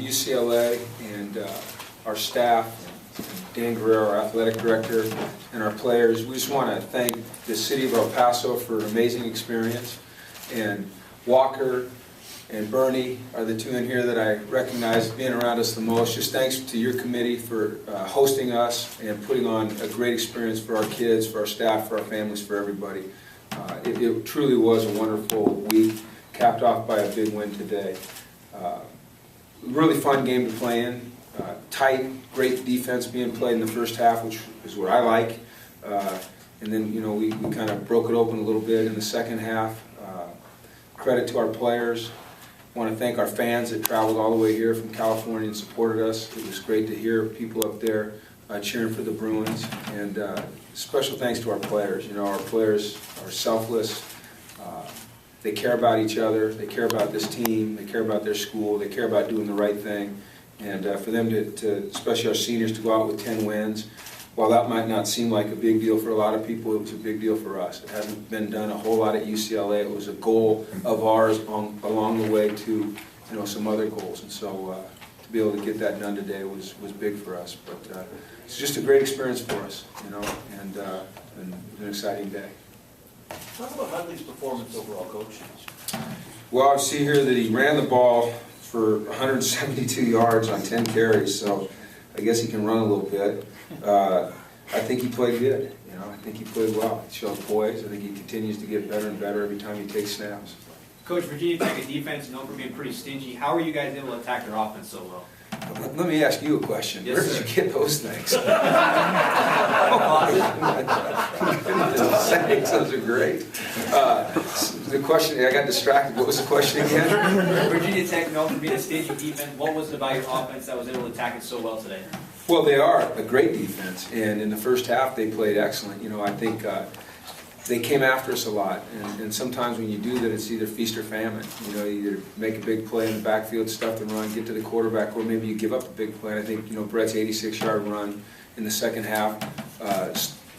UCLA and our staff, Dan Guerrero, our athletic director, and our players, we just want to thank the city of El Paso for an amazing experience. And Walker and Bernie are the two in here that I recognize being around us the most. Just thanks to your committee for hosting us and putting on a great experience for our kids, for our staff, for our families, for everybody. It truly was a wonderful week, capped off by a big win today. Really fun game to play in. Tight, great defense being played in the first half, which is what I like. And then, you know, we kind of broke it open a little bit in the second half. Credit to our players. I want to thank our fans that traveled all the way here from California and supported us. It was great to hear people up there cheering for the Bruins. And special thanks to our players. You know, our players are selfless. They care about each other. They care about this team. They care about their school. They care about doing the right thing. And for them to, especially our seniors, to go out with 10 wins, while that might not seem like a big deal for a lot of people, it was a big deal for us. It hasn't been done a whole lot at UCLA. It was a goal of ours along the way to, you know, some other goals. And so to be able to get that done today was big for us. But it's just a great experience for us, you know, and an exciting day. Talk about Huntley's performance overall, Coach. Well, I see here that he ran the ball for 172 yards on 10 carries, so I guess he can run a little bit. I think he played good. You know, I think he played well. He showed poise. I think he continues to get better and better every time he takes snaps. Coach, Virginia Tech, a defense known for being pretty stingy. How are you guys able to attack their offense so well? Let me ask you a question. Yes, Where did sir. you get those things? Those are great. The question, I got distracted. What was the question again? Virginia Tech known for being a stingy defense. What was it about your offense that was able to attack it so well today? Well, they are a great defense, and in the first half they played excellent. You know, I think they came after us a lot, and sometimes when you do that, it's either feast or famine. You know, you either make a big play in the backfield, stuff the run, get to the quarterback, or maybe you give up a big play. And I think, you know, Brett's 86-yard run in the second half,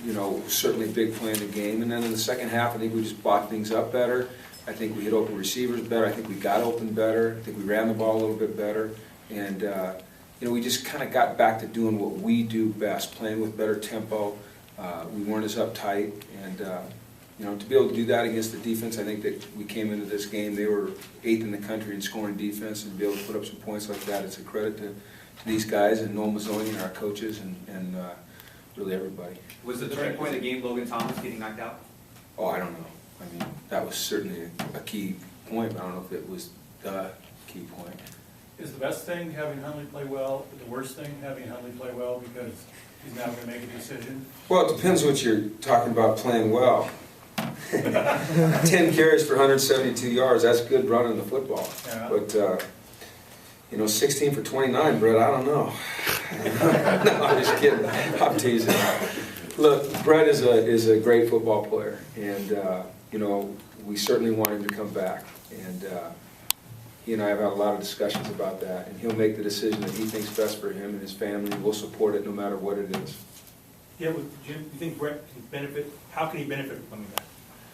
you know, certainly a big play in the game. And then in the second half, I think we just blocked things up better. I think we hit open receivers better. I think we got open better. I think we ran the ball a little bit better. And, you know, we just kind of got back to doing what we do best, playing with better tempo. We weren't as uptight. And, you know, to be able to do that against the defense, I think that we came into this game, they were 8th in the country in scoring defense, and to be able to put up some points like that, it's a credit to these guys and Noel Mazzoni and our coaches and really everybody. Was the turning point of the game Logan Thomas getting knocked out? Oh, I don't know. I mean, that was certainly a key point, but I don't know if it was the key point. Is the best thing having Huntley play well, the worst thing having Huntley play well because he's now going to make a decision? Well, it depends what you're talking about playing well. 10 carries for 172 yards, that's good running the football. Yeah. But, you know, 16 for 29, Brett, I don't know. No, I'm just kidding. I'm teasing. Look, Brett is a great football player, and, you know, we certainly want him to come back. And he and I have had a lot of discussions about that, and he'll make the decision that he thinks best for him and his family. We'll support it no matter what it is. Yeah, well, Jim, you think Brett can benefit? How can he benefit from coming back?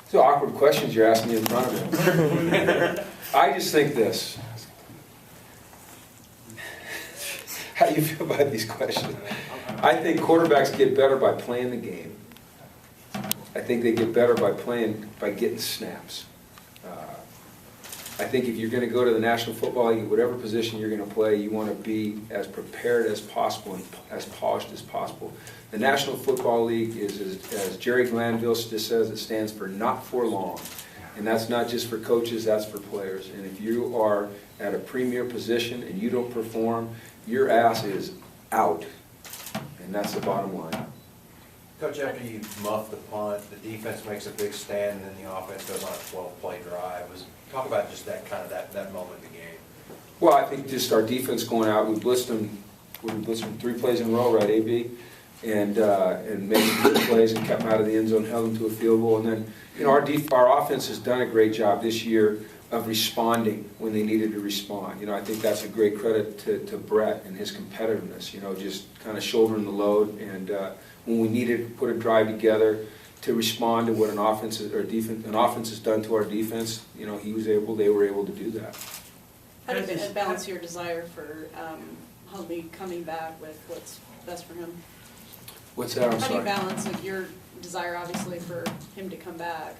So awkward questions you're asking me in front of him. I just think this. How do you feel about these questions? I think quarterbacks get better by playing the game. I think they get better by getting snaps. I think if you're going to go to the National Football League, whatever position you're going to play, you want to be as prepared as possible and as polished as possible. The National Football League is, as Jerry Glanville just says, it stands for not for long. And that's not just for coaches, that's for players. And if you are at a premier position and you don't perform, your ass is out. And that's the bottom line. Coach, after you muff the punt, the defense makes a big stand, and then the offense goes on a 12-play drive. Talk about just that kind of that moment in the game. Well, I think just our defense going out, we blitzed them 3 plays in a row, right, AB? And made good plays and kept them out of the end zone, held them to a field goal. And then, you know, our offense has done a great job this year of responding when they needed to respond. You know, I think that's a great credit to Brett and his competitiveness, you know, just kind of shouldering the load. And when we needed to put a drive together to respond to what an offense has done to our defense, you know, they were able to do that. How do you balance your desire for Huntley coming back with what's best for him? What's that, I'm How do you sorry? balance like your desire, obviously, for him to come back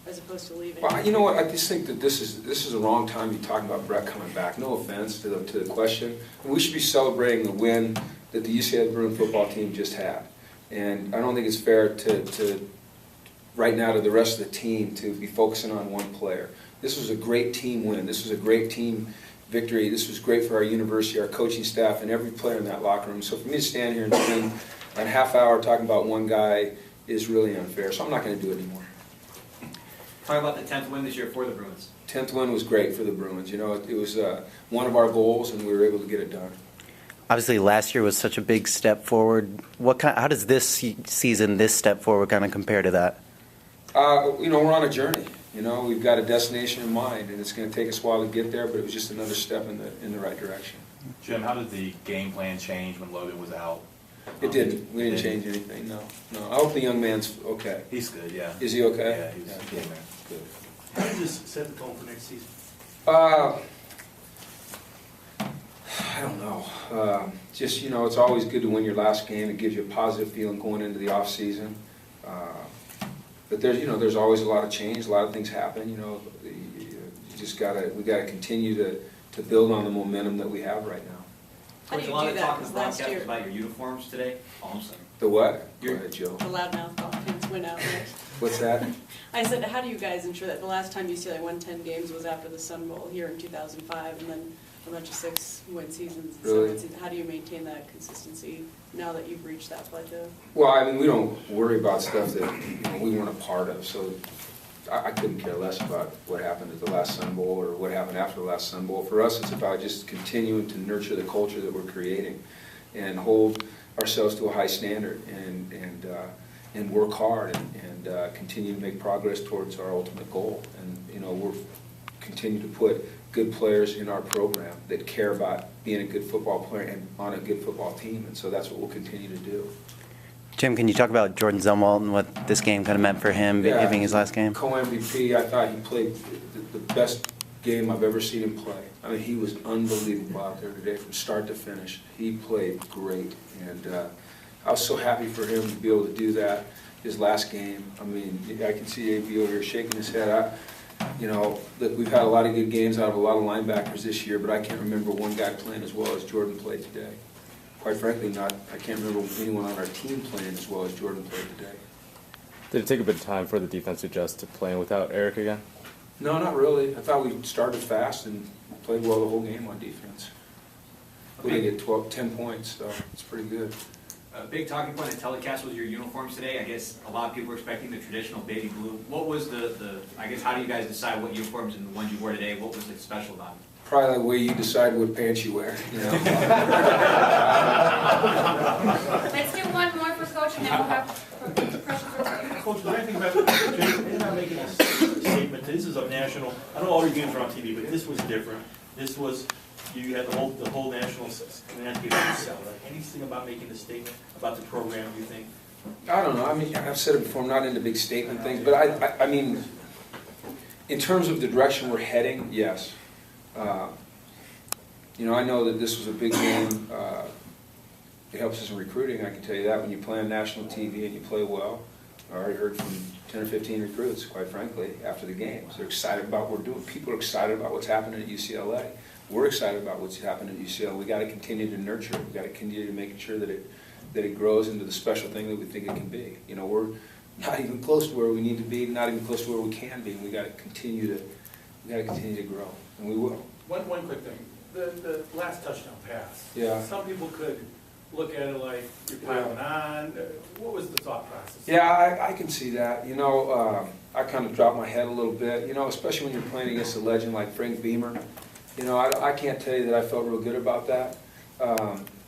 as opposed to leaving? Well, you know what, I just think that this is the wrong time to be talking about Brett coming back. No offense to the question. We should be celebrating the win that the UCLA Bruins football team just had. And I don't think it's fair to right now to the rest of the team to be focusing on one player. This was a great team win. This was a great team victory. This was great for our university, our coaching staff, and every player in that locker room. So for me to stand here and spend a half hour talking about one guy is really unfair. So I'm not going to do it anymore. Talk about the 10th win this year for the Bruins. 10th win was great for the Bruins. You know, it was one of our goals, and we were able to get it done. Obviously, last year was such a big step forward. How does this season, this step forward, kind of compare to that? You know, we're on a journey. You know, we've got a destination in mind, and it's going to take us a while to get there, but it was just another step in the right direction. Jim, how did the game plan change when Logan was out? It didn't. We didn't change anything, no. No. I hope the young man's okay. He's good, yeah. Is he okay? Yeah, he's good, man. Good. How does this set the tone for next season? I don't know. Just, you know, it's always good to win your last game. It gives you a positive feeling going into the off season. But there's, you know, there's always a lot of change. A lot of things happen. You know, we gotta continue to build on the momentum that we have right now. How do Coach, you a lot do of that? talk in Because the last broadcast year, was about your uniforms today. Oh, I'm sorry. The what? Go ahead, Joe. the loudmouth Dolphins went out there. What's that? I said, how do you guys ensure that the last time UCLA won 10 games was after the Sun Bowl here in 2005, and then a bunch of 6-win seasons? And Really? 7-win seasons. How do you maintain that consistency now that you've reached that plateau? Well, I mean, we don't worry about stuff that, you know, we weren't a part of, so I couldn't care less about what happened at the last Sun Bowl or what happened after the last Sun Bowl. For us, it's about just continuing to nurture the culture that we're creating and hold ourselves to a high standard and work hard and continue to make progress towards our ultimate goal. And, you know, we're continue to put good players in our program that care about being a good football player and on a good football team, and so that's what we'll continue to do. Jim, can you talk about Jordan Zumwalt and what this game kind of meant for him, giving his last game? Co-MVP, I thought he played the best game I've ever seen him play. I mean, he was unbelievable out there today from start to finish. He played great, and I was so happy for him to be able to do that his last game. I mean, I can see A.B. over here shaking his head. You know, look, we've had a lot of good games out of a lot of linebackers this year, but I can't remember one guy playing as well as Jordan played today. Quite frankly, I can't remember anyone on our team playing as well as Jordan played today. Did it take a bit of time for the defense to adjust to playing without Eric again? No, not really. I thought we started fast and played well the whole game on defense. We didn't get 10 points, so it's pretty good. A big talking point in the telecast was your uniforms today. I guess a lot of people were expecting the traditional baby blue. What was I guess, how do you guys decide what uniforms and the ones you wore today, what was like special about them? Probably the way you decide what pants you wear, you know. Let's do one more for Coach, and then we'll have pressure for Coach, the thing about they're not making a statement. This is a national. I know all your games are on TV, but this was different. This was you had the whole national landscape to sell. Like anything about making a statement about the program, you think? I don't know. I mean, I've said it before. I'm not into big statement things, but I mean, in terms of the direction we're heading, yes. You know, I know that this was a big game. It helps us in recruiting, I can tell you that. When you play on national TV and you play well, I already heard from 10 or 15 recruits, quite frankly, after the games. They're excited about what we're doing. People are excited about what's happening at UCLA. We're excited about what's happening at UCLA. We've got to continue to nurture it. We've got to continue to make sure that it grows into the special thing that we think it can be. You know, we're not even close to where we need to be, not even close to where we can be. We've got to continue to grow, and we will. One quick thing, the last touchdown pass. Yeah. Some people could look at it like you're piling on. What was the thought process? Yeah, I can see that. You know, I kind of dropped my head a little bit, you know, especially when you're playing against a legend like Frank Beamer. You know, I can't tell you that I felt real good about that.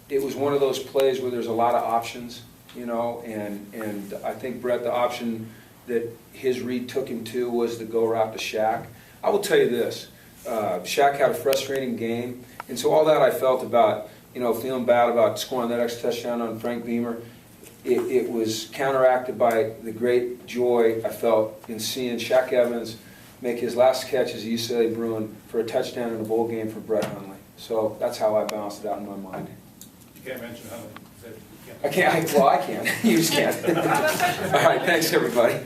It was one of those plays where there's a lot of options, you know, and I think, Brett, the option that his read took him to was the go route to Shaq. I will tell you this, Shaq had a frustrating game, and so all that I felt about, you know, feeling bad about scoring that extra touchdown on Frank Beamer, it was counteracted by the great joy I felt in seeing Shaq Evans make his last catch as a UCLA Bruin for a touchdown in a bowl game for Brett Hundley. So that's how I balanced it out in my mind. You can't mention Hundley. You I can't, well, I can. You just can't. All right, thanks, everybody.